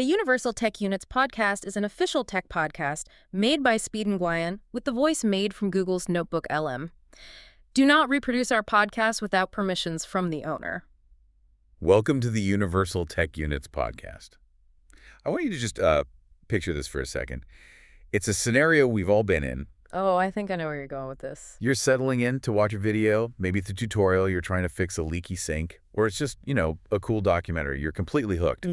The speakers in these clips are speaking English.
The Universal Tech Units podcast is an official tech podcast made by Speed and Guyan with the voice made from Google's Notebook LM. Do not reproduce our podcast without permissions from the owner. Welcome to the Universal Tech Units podcast. I want you to just picture this for a second. It's a scenario we've all been in. Oh, I think I know where you're going with this. You're settling in to watch a video. Maybe it's a tutorial. You're trying to fix a leaky sink. Or it's just, a cool documentary. You're completely hooked.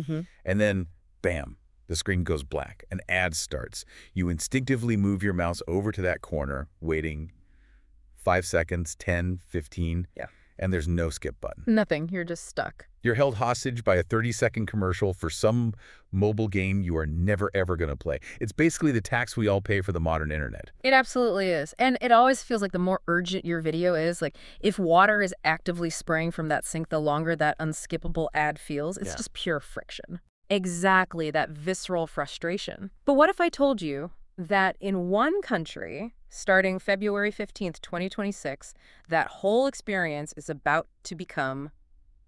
And then, bam, the screen goes black. An ad starts. You instinctively move your mouse over to that corner, waiting 5 seconds, 10, 15. Yeah. And there's no skip button. Nothing. You're just stuck. You're held hostage by a 30-second commercial for some mobile game you are never, ever going to play. It's basically the tax we all pay for the modern internet. It absolutely is. And it always feels like the more urgent your video is, like if water is actively spraying from that sink, the longer that unskippable ad feels. It's just pure friction. Exactly, that visceral frustration. But what if I told you that in one country, starting February 15th, 2026, that whole experience is about to become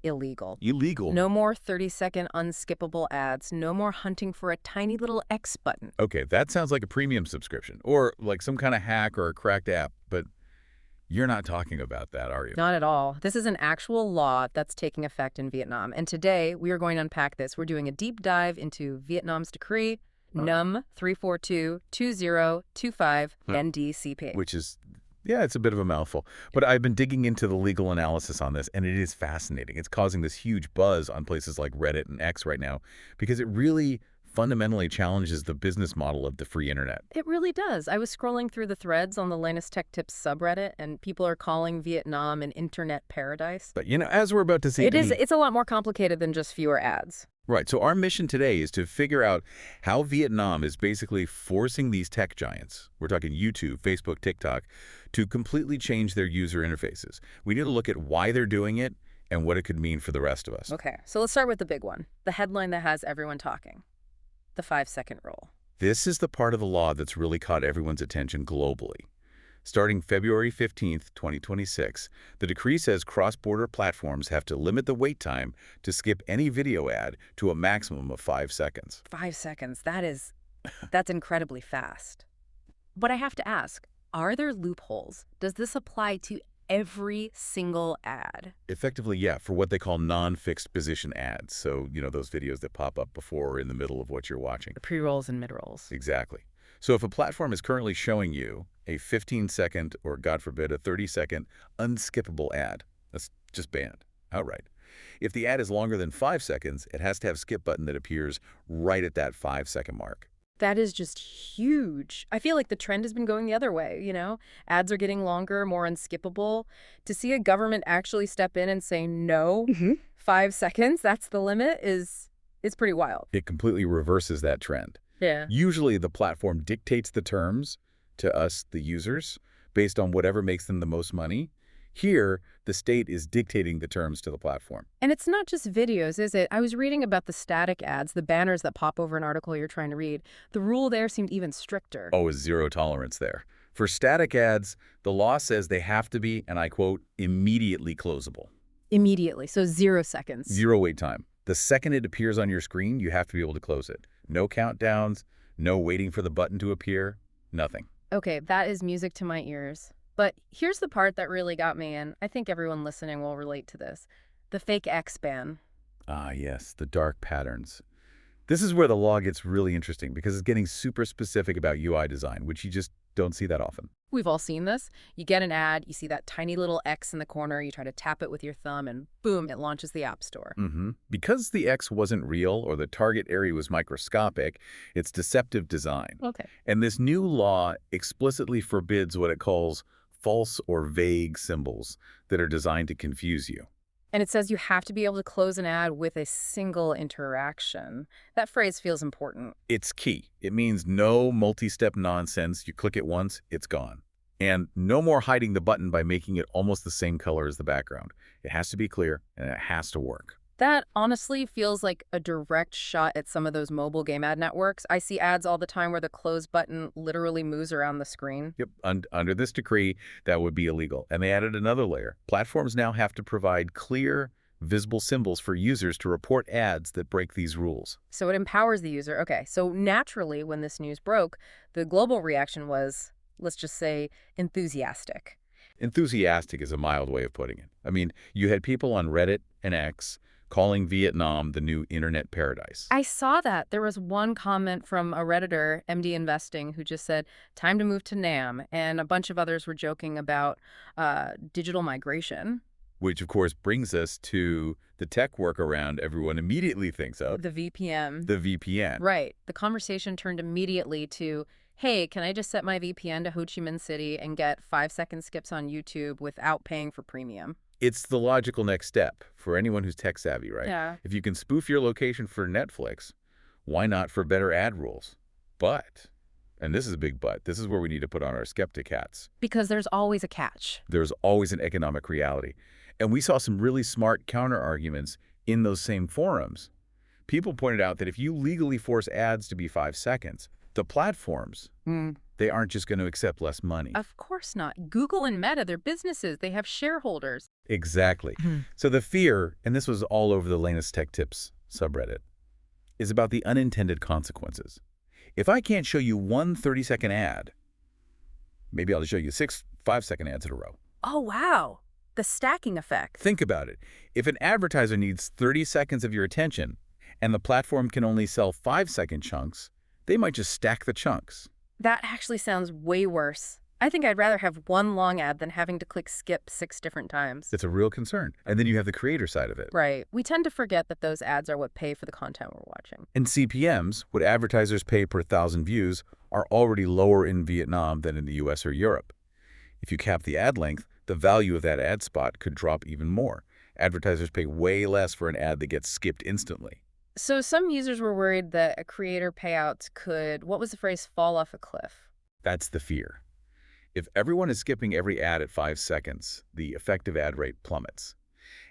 illegal. Illegal? No more 30-second unskippable ads. No more hunting for a tiny little X button. Okay, that sounds like a premium subscription or like some kind of hack or a cracked app, but you're not talking about that, are you? Not at all. This is an actual law that's taking effect in Vietnam. And today, we are going to unpack this. We're doing a deep dive into Vietnam's decree, Num 342-2025 NDCP. Which is, it's a bit of a mouthful. But I've been digging into the legal analysis on this, and it is fascinating. It's causing this huge buzz on places like Reddit and X right now because it really fundamentally challenges the business model of the free internet. It really does. I was scrolling through the threads on the latest Tech Tips subreddit, and people are calling Vietnam an internet paradise. But, as we're about to see... It's a lot more complicated than just fewer ads. Right. So our mission today is to figure out how Vietnam is basically forcing these tech giants, we're talking YouTube, Facebook, TikTok, to completely change their user interfaces. We need to look at why they're doing it and what it could mean for the rest of us. Okay, so let's start with the big one, the headline that has everyone talking, the 5-second rule. This is the part of the law that's really caught everyone's attention globally. Starting February 15th, 2026, the decree says cross-border platforms have to limit the wait time to skip any video ad to a maximum of 5 seconds. 5 seconds, that's incredibly fast. But I have to ask, are there loopholes? Does this apply to every single ad? Effectively, yeah, for what they call non-fixed position ads. So, those videos that pop up before or in the middle of what you're watching. The pre-rolls and mid-rolls. Exactly. So if a platform is currently showing you a 15-second or, God forbid, a 30-second unskippable ad, that's just banned outright. If the ad is longer than 5 seconds, it has to have a skip button that appears right at that 5-second mark. That is just huge. I feel like the trend has been going the other way, Ads are getting longer, more unskippable. To see a government actually step in and say, no, 5 seconds, that's the limit, it's pretty wild. It completely reverses that trend. Yeah. Usually the platform dictates the terms to us, the users, based on whatever makes them the most money. Here, the state is dictating the terms to the platform. And it's not just videos, is it? I was reading about the static ads, the banners that pop over an article you're trying to read. The rule there seemed even stricter. Oh, is zero tolerance there. For static ads, the law says they have to be, and I quote, immediately closable. Immediately, so 0 seconds. Zero wait time. The second it appears on your screen, you have to be able to close it. No countdowns, no waiting for the button to appear, nothing. Okay, that is music to my ears. But here's the part that really got me, and I think everyone listening will relate to this. The fake X ban. Ah, yes, the dark patterns. This is where the law gets really interesting because it's getting super specific about UI design, which you just don't see that often. We've all seen this. You get an ad, you see that tiny little X in the corner, you try to tap it with your thumb, and boom, it launches the App Store. Because the X wasn't real or the target area was microscopic, it's deceptive design. Okay. And this new law explicitly forbids what it calls false or vague symbols that are designed to confuse you. And it says you have to be able to close an ad with a single interaction. That phrase feels important. It's key. It means no multi-step nonsense. You click it once, it's gone. And no more hiding the button by making it almost the same color as the background. It has to be clear, and it has to work. That honestly feels like a direct shot at some of those mobile game ad networks. I see ads all the time where the close button literally moves around the screen. Yep. Under this decree, that would be illegal. And they added another layer. Platforms now have to provide clear, visible symbols for users to report ads that break these rules. So it empowers the user. Okay, so naturally, when this news broke, the global reaction was, let's just say, enthusiastic. Enthusiastic is a mild way of putting it. I mean, you had people on Reddit and X calling Vietnam the new internet paradise. I saw that. There was one comment from a Redditor, MD Investing, who just said, time to move to NAM, and a bunch of others were joking about digital migration. Which, of course, brings us to the tech workaround everyone immediately thinks of. The VPN. The VPN. Right. The conversation turned immediately to, hey, can I just set my VPN to Ho Chi Minh City and get 5-second skips on YouTube without paying for premium? It's the logical next step for anyone who's tech savvy, right? Yeah. If you can spoof your location for Netflix, why not for better ad rules? But, and this is a big but, this is where we need to put on our skeptic hats. Because there's always a catch. There's always an economic reality. And we saw some really smart counter-arguments in those same forums. People pointed out that if you legally force ads to be 5 seconds, the platforms, they aren't just going to accept less money. Of course not. Google and Meta, they're businesses. They have shareholders. Exactly. So the fear, and this was all over the Lanus Tech Tips subreddit, is about the unintended consequences. If I can't show you one 30-second ad, maybe I'll just show you 6 5-second ads in a row. Oh, wow. The stacking effect. Think about it. If an advertiser needs 30 seconds of your attention and the platform can only sell 5-second chunks, they might just stack the chunks. That actually sounds way worse. I think I'd rather have one long ad than having to click skip 6 different times. It's a real concern. And then you have the creator side of it. Right. We tend to forget that those ads are what pay for the content we're watching. And CPMs, what advertisers pay per 1,000 views, are already lower in Vietnam than in the US or Europe. If you cap the ad length, the value of that ad spot could drop even more. Advertisers pay way less for an ad that gets skipped instantly. So some users were worried that a creator payout could, what was the phrase, fall off a cliff? That's the fear. If everyone is skipping every ad at 5 seconds, the effective ad rate plummets.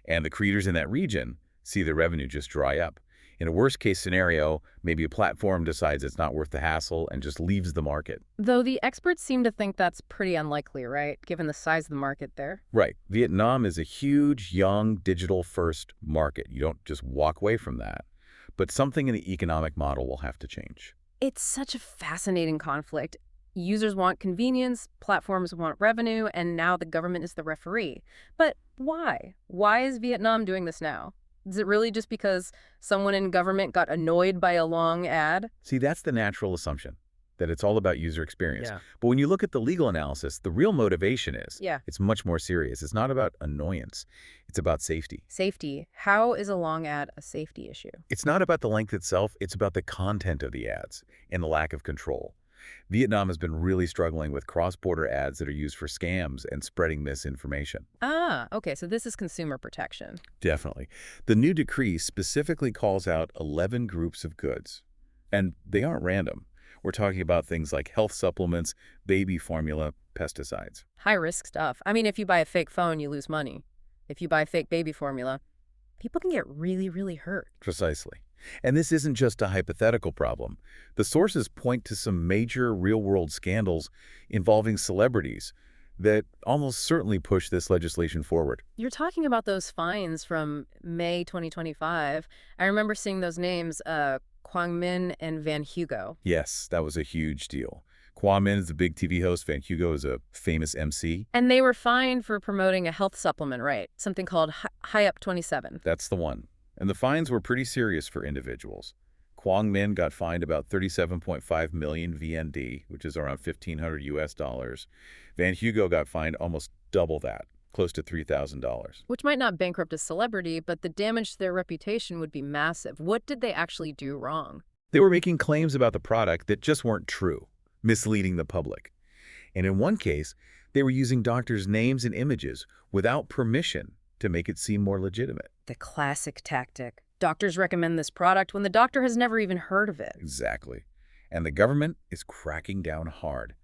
And the creators in that region see their revenue just dry up. In a worst-case scenario, maybe a platform decides it's not worth the hassle and just leaves the market. Though the experts seem to think that's pretty unlikely, right, given the size of the market there? Right. Vietnam is a huge, young, digital-first market. You don't just walk away from that. But something in the economic model will have to change. It's such a fascinating conflict. Users want convenience, platforms want revenue, and now the government is the referee. But why? Why is Vietnam doing this now? Is it really just because someone in government got annoyed by a long ad? See, that's the natural assumption, that it's all about user experience. Yeah. But when you look at the legal analysis, the real motivation is, Yeah. it's much more serious. It's not about annoyance. It's about safety. Safety. How is a long ad a safety issue? It's not about the length itself. It's about the content of the ads and the lack of control. Vietnam has been really struggling with cross-border ads that are used for scams and spreading misinformation. Ah, okay, so this is consumer protection. Definitely. The new decree specifically calls out 11 groups of goods. And they aren't random. We're talking about things like health supplements, baby formula, pesticides. High-risk stuff. I mean, if you buy a fake phone, you lose money. If you buy fake baby formula, people can get really, really hurt. Precisely. And this isn't just a hypothetical problem. The sources point to some major real-world scandals involving celebrities that almost certainly push this legislation forward. You're talking about those fines from May 2025. I remember seeing those names, Quang Minh and Van Hugo. Yes, that was a huge deal. Quang Minh is a big TV host. Van Hugo is a famous MC. And they were fined for promoting a health supplement, right? Something called High Up 27. That's the one. And the fines were pretty serious for individuals. Quang Minh got fined about 37.5 million VND, which is around $1,500 US. Van Hugo got fined almost double that, close to $3,000. Which might not bankrupt a celebrity, but the damage to their reputation would be massive. What did they actually do wrong? They were making claims about the product that just weren't true, misleading the public. And in one case, they were using doctors' names and images without permission to make it seem more legitimate. The classic tactic. Doctors recommend this product when the doctor has never even heard of it. Exactly. And the government is cracking down hard.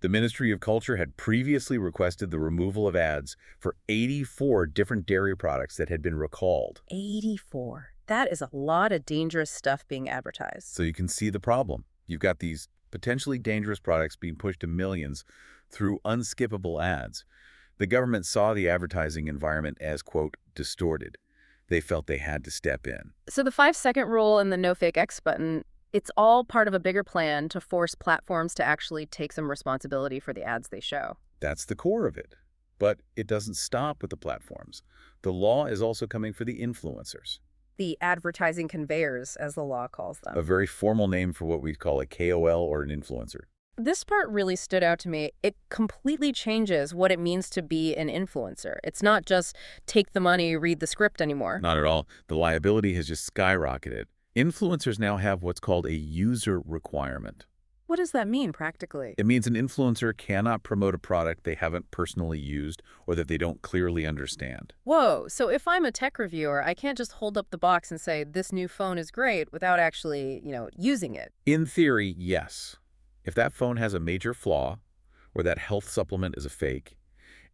The Ministry of Culture had previously requested the removal of ads for 84 different dairy products that had been recalled. 84. That is a lot of dangerous stuff being advertised. So you can see the problem. You've got these potentially dangerous products being pushed to millions through unskippable ads. The government saw the advertising environment as, quote, distorted. they felt they had to step in. So the 5-second rule and the no fake X button, it's all part of a bigger plan to force platforms to actually take some responsibility for the ads they show. That's the core of it. But it doesn't stop with the platforms. The law is also coming for the influencers. The advertising conveyors, as the law calls them. A very formal name for what we call a KOL or an influencer. This part really stood out to me. It completely changes what it means to be an influencer. It's not just take the money, read the script anymore. Not at all. The liability has just skyrocketed. Influencers now have what's called a user requirement. What does that mean practically? It means an influencer cannot promote a product they haven't personally used or that they don't clearly understand. Whoa, so if I'm a tech reviewer, I can't just hold up the box and say, this new phone is great without actually, using it. In theory, yes. If that phone has a major flaw, or that health supplement is a fake,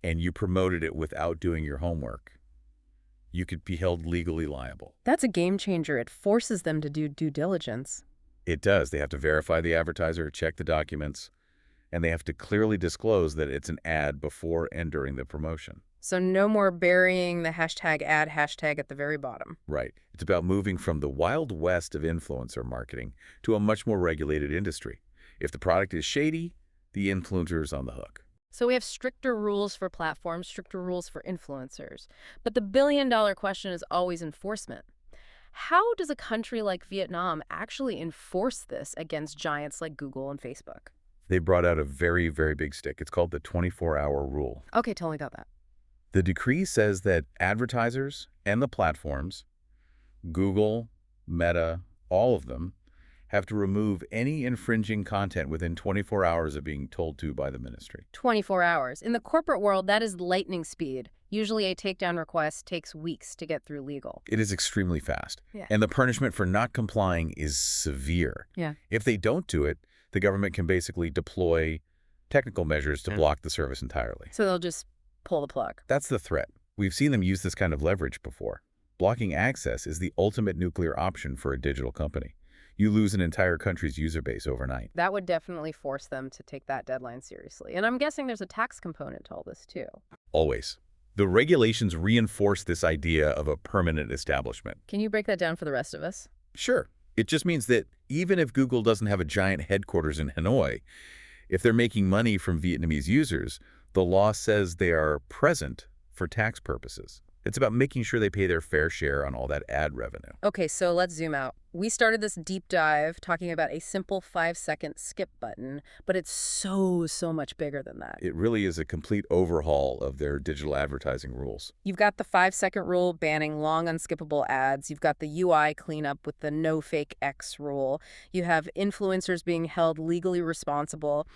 and you promoted it without doing your homework, you could be held legally liable. That's a game changer. It forces them to do due diligence. It does. They have to verify the advertiser, check the documents, and they have to clearly disclose that it's an ad before and during the promotion. So no more burying the hashtag ad hashtag at the very bottom. Right. It's about moving from the Wild West of influencer marketing to a much more regulated industry. If the product is shady, the influencer is on the hook. So we have stricter rules for platforms, stricter rules for influencers. But the billion-dollar question is always enforcement. How does a country like Vietnam actually enforce this against giants like Google and Facebook? They brought out a very, very big stick. It's called the 24-hour rule. Okay, tell me about that. The decree says that advertisers and the platforms, Google, Meta, all of them, have to remove any infringing content within 24 hours of being told to by the ministry. 24 hours. In the corporate world, that is lightning speed. Usually a takedown request takes weeks to get through legal. It is extremely fast. Yeah. And the punishment for not complying is severe. Yeah. If they don't do it, the government can basically deploy technical measures to block the service entirely. So they'll just pull the plug. That's the threat. We've seen them use this kind of leverage before. Blocking access is the ultimate nuclear option for a digital company. You lose an entire country's user base overnight. That would definitely force them to take that deadline seriously. And I'm guessing there's a tax component to all this, too. Always. The regulations reinforce this idea of a permanent establishment. Can you break that down for the rest of us? Sure. It just means that even if Google doesn't have a giant headquarters in Hanoi, if they're making money from Vietnamese users, the law says they are present for tax purposes. It's about making sure they pay their fair share on all that ad revenue. Okay, so let's zoom out. We started this deep dive talking about a simple 5-second skip button, but it's so much bigger than that. It really is a complete overhaul of their digital advertising rules. You've got the 5-second rule banning long, unskippable ads. You've got the UI cleanup with the no fake X rule. You have influencers being held legally responsible.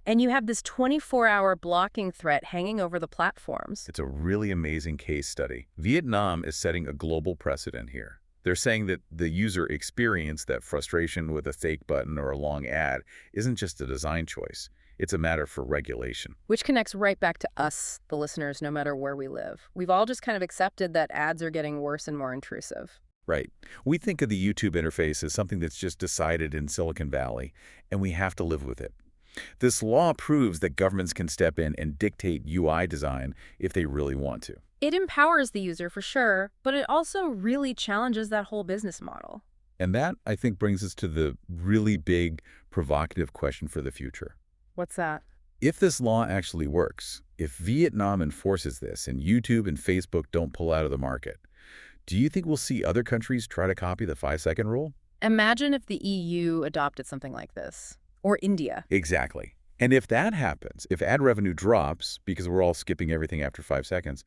And you have this 24-hour blocking threat hanging over the platforms. It's a really amazing case study. Vietnam is setting a global precedent here. They're saying that the user experience, that frustration with a fake button or a long ad, isn't just a design choice. It's a matter for regulation. Which connects right back to us, the listeners, no matter where we live. We've all just kind of accepted that ads are getting worse and more intrusive. Right. We think of the YouTube interface as something that's just decided in Silicon Valley, and we have to live with it. This law proves that governments can step in and dictate UI design if they really want to. It empowers the user for sure, but it also really challenges that whole business model. And that, I think, brings us to the really big, provocative question for the future. What's that? If this law actually works, if Vietnam enforces this and YouTube and Facebook don't pull out of the market, do you think we'll see other countries try to copy the 5-second rule? Imagine if the EU adopted something like this. Or India. Exactly. And if that happens, if ad revenue drops because we're all skipping everything after 5 seconds,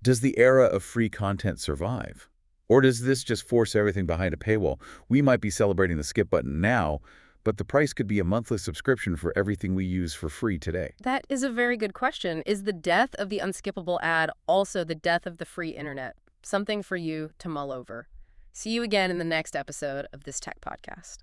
does the era of free content survive? Or does this just force everything behind a paywall? We might be celebrating the skip button now, but the price could be a monthly subscription for everything we use for free today. That is a very good question. Is the death of the unskippable ad also the death of the free internet? Something for you to mull over. See you again in the next episode of this Tech Podcast.